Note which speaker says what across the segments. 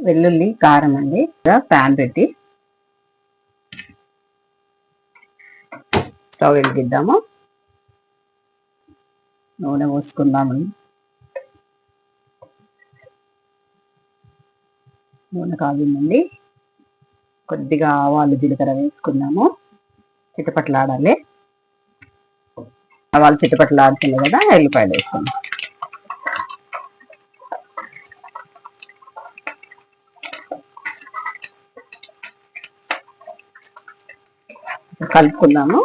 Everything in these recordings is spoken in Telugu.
Speaker 1: వెల్లుల్లి, కారం అండి. ప్యాన్ పెట్టి స్టవ్ వెలిగిద్దాము. నూనె పోసుకుందామండి. నూనె కాగిందండి. కొద్దిగా ఆవాలు, జీలకర్ర వేసుకుందాము. చిటపట్లాడాలి. ఆవాలు చిటపట్లాడుతుంది కదా, ఎల్లిపాయలు వేసుకుందాం. కలుపుకుందాము.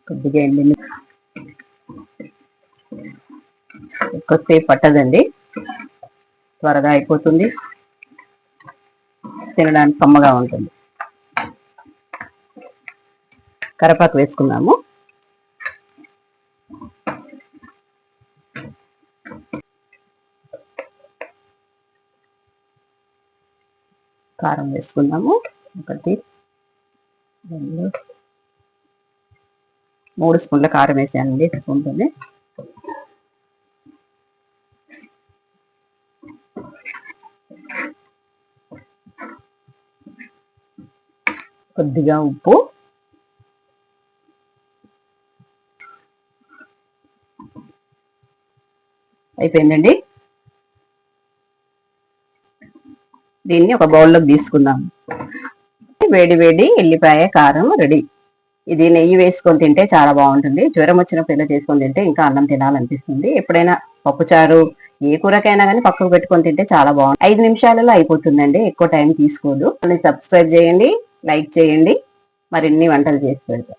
Speaker 1: కొద్దిగా ఎండి ఎక్కువసేపు పట్టదండి, త్వరగా అయిపోతుంది, తినడానికి కమ్మగా ఉంటుంది. కరివేపాకు వేసుకున్నాము. కారం వేసుకున్నాము. 1, 2, 3 స్పూన్ల కారం వేసానండి. స్పూన్తోనే కొద్దిగా ఉప్పు, అయిపోయిందండి. దీన్ని ఒక బౌల్లోకి తీసుకుందాం. వేడి వేడి ఎల్లిపాయ కారం రెడీ. ఇది నెయ్యి వేసుకొని తింటే చాలా బాగుంటుంది. జ్వరం వచ్చినప్పుడు ఇలా చేసుకొని తింటే ఇంకా అన్నం తినాలనిపిస్తుంది. ఎప్పుడైనా పప్పుచారు ఏ కూరకైనా కానీ పక్కకు పెట్టుకొని తింటే చాలా బాగుంటుంది. 5 నిమిషాలలో అయిపోతుందండి, ఎక్కువ టైం తీసుకోదు. సబ్స్క్రైబ్ చేయండి, లైక్ చేయండి, మరిన్ని వంటలు చేసి పెడతాం.